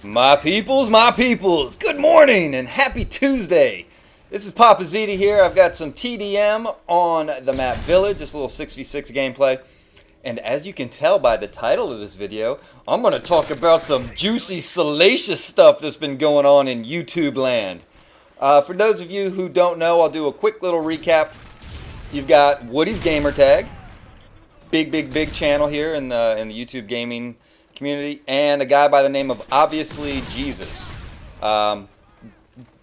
My peoples, good morning and happy Tuesday. This is papaziti here. I've got some TDM on the map Village, just a little 6v6 gameplay. And as you can tell by the title of this video, I'm going to talk about some juicy, salacious stuff that's been going on in YouTube land. For those of you who don't know, I'll do a quick little recap. You've got Woodysgamertag, big channel here in the YouTube gaming community, and a guy by the name of MrObviousJesus.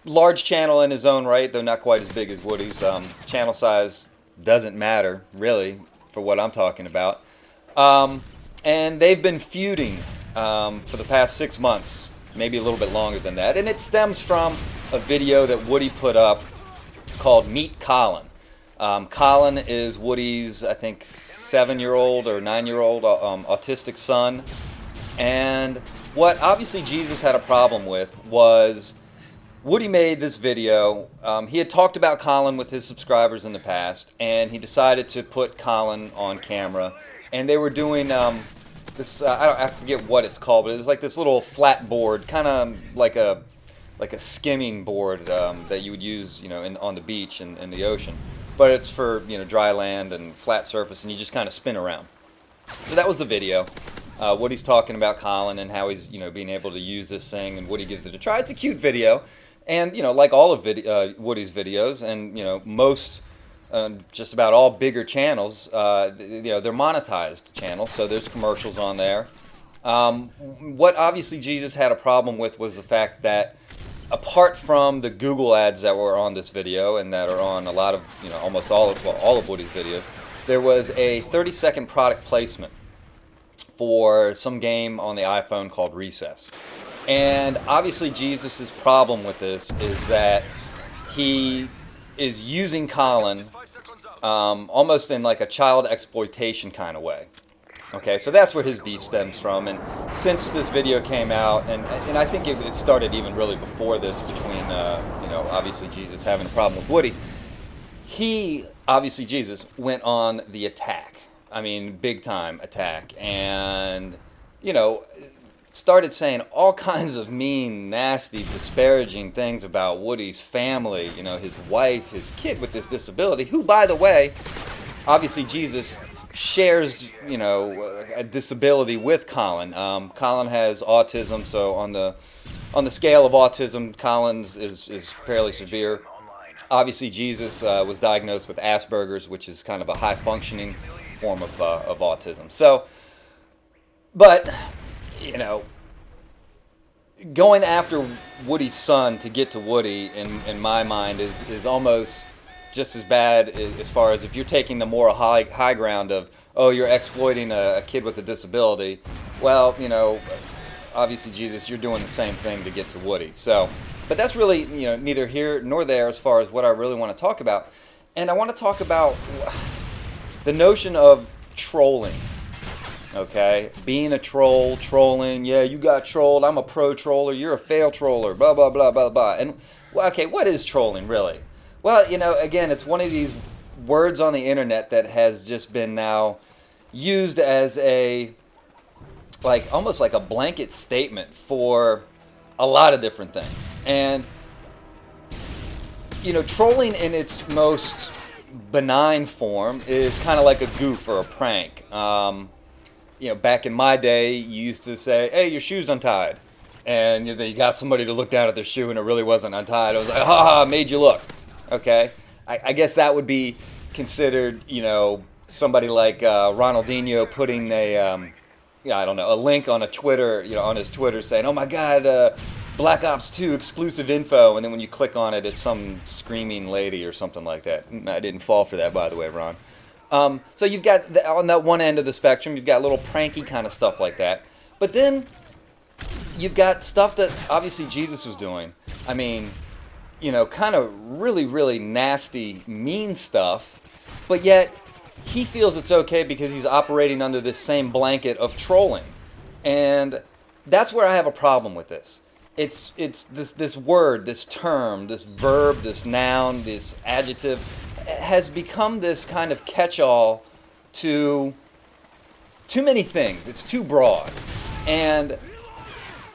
Large channel in his own right, though not quite as big as Woody's. Channel size doesn't matter, really, for what I'm talking about. And they've been feuding for the past 6 months, maybe a little bit longer than that. And it stems from a video that Woody put up called Meet Colin. Colin is Woody's, I think, 7-year-old or 9-year-old autistic son. And what obviously Jesus had a problem with was Woody made this video. He had talked about Colin with his subscribers in the past, and he decided to put Colin on camera. And they were doing this, I forget what it's called, but it was like this little flat board, kind of like a skimming board that you would use, on the beach and in the ocean. But it's for, dry land and flat surface, and you just kind of spin around. So that was the video. Woody's talking about Colin and how he's, being able to use this thing, and Woody gives it a try. It's a cute video, and like all of Woody's videos, and most, just about all bigger channels, they're monetized channels, so there's commercials on there. What obviously Jesus had a problem with was the fact that apart from the Google ads that were on this video and that are on a lot of, almost all of Woody's videos, there was a 30-second product placement for some game on the iPhone called Recess. And obviously Jesus' problem with this is that he is using Colin almost in like a child exploitation kind of way. Okay, so that's where his beef stems from. And since this video came out, and I think it started even really before this, between obviously Jesus having a problem with Woody, he, obviously Jesus, went on the attack. I mean, big time attack, and started saying all kinds of mean, nasty, disparaging things about Woody's family, his wife, his kid with this disability, who, by the way, obviously Jesus shares, a disability with Colin. Colin has autism, so on the scale of autism, Colin's is fairly severe. Obviously Jesus was diagnosed with Asperger's, which is kind of a high-functioning form of autism. So, but, going after Woody's son to get to Woody, in my mind, is almost just as bad as far as if you're taking the moral high ground of, oh, you're exploiting a kid with a disability. Well, obviously, Jesus, you're doing the same thing to get to Woody. So, but that's really, neither here nor there as far as what I really want to talk about. And I want to talk about the notion of trolling. Okay, being a troll, trolling, yeah, you got trolled, I'm a pro troller, you're a fail troller, blah, blah, blah, blah, blah. And, okay, what is trolling, really? Well, again, it's one of these words on the internet that has just been now used as almost like a blanket statement for a lot of different things. And, trolling in its most benign form is kind of like a goof or a prank. Back in my day, you used to say, hey, your shoe's untied. And you got somebody to look down at their shoe and it really wasn't untied. I was like, ha, made you look. Okay? I guess that would be considered, somebody like Ronaldinho putting a link on a Twitter, on his Twitter saying, oh my God, Black Ops 2 exclusive info. And then when you click on it, it's some screaming lady or something like that. I didn't fall for that, by the way, Ron. So you've got, on that one end of the spectrum, you've got little pranky kind of stuff like that. But then you've got stuff that obviously Jesus was doing. I mean, kind of really nasty, mean stuff. But yet, he feels it's okay because he's operating under this same blanket of trolling. And that's where I have a problem with this. It's this word, this term, this verb, this noun, this adjective has become this kind of catch-all to too many things. It's too broad. And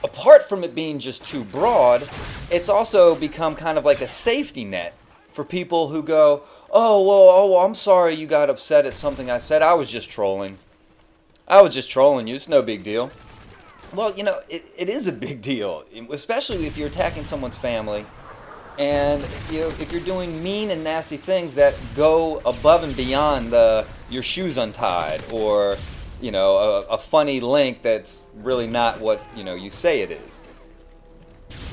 apart from it being just too broad, it's also become kind of like a safety net for people who go, oh, I'm sorry you got upset at something I said. I was just trolling. I was just trolling you. It's no big deal. Well, you know, it is a big deal, especially if you're attacking someone's family. And you know, if you're doing mean and nasty things that go above and beyond your shoes untied, or you know, a funny link that's really not what you say it is.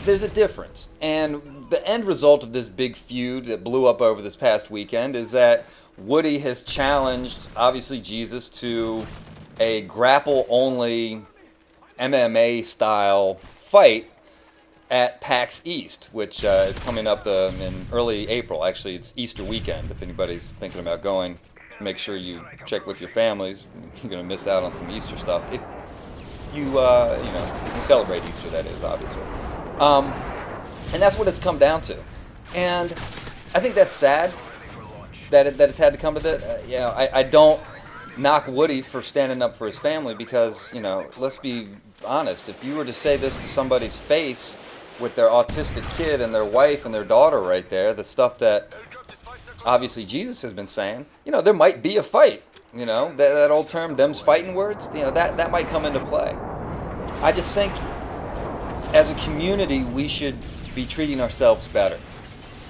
There's a difference, and the end result of this big feud that blew up over this past weekend is that Woody has challenged, obviously, Jesus to a grapple-only MMA style fight at PAX East, which is coming up in early April. Actually, it's Easter weekend. If anybody's thinking about going, make sure you check with your families. You're going to miss out on some Easter stuff. If you, you celebrate Easter, that is, obviously. And that's what it's come down to. And I think that's sad that it's had to come to that. I don't knock Woody for standing up for his family because, let's be honest. If you were to say this to somebody's face with their autistic kid and their wife and their daughter right there, the stuff that obviously Jesus has been saying, there might be a fight. That old term, them's fighting words, that might come into play. I just think as a community, we should be treating ourselves better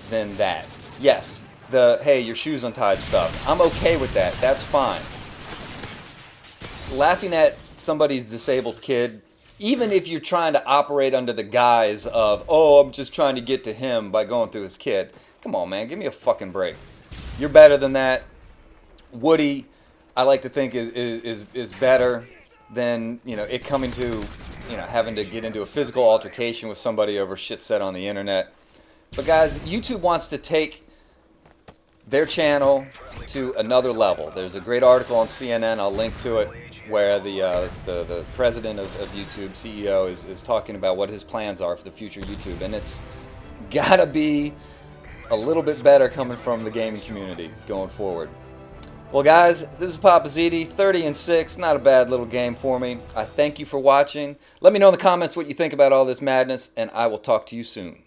than that. Yes, hey, your shoes untied stuff. I'm okay with that. That's fine. Laughing at somebody's disabled kid, even if you're trying to operate under the guise of, I'm just trying to get to him by going through his kid. Come on, man, give me a fucking break. You're better than that. Woody, I like to think is better than it coming to having to get into a physical altercation with somebody over shit said on the internet. But guys, YouTube wants to take their channel to another level. There's a great article on CNN, I'll link to it, where the president of YouTube, CEO, is talking about what his plans are for the future YouTube. And it's gotta be a little bit better coming from the gaming community going forward. Well guys, this is papaziti, 30-6, not a bad little game for me. I thank you for watching. Let me know in the comments what you think about all this madness, and I will talk to you soon.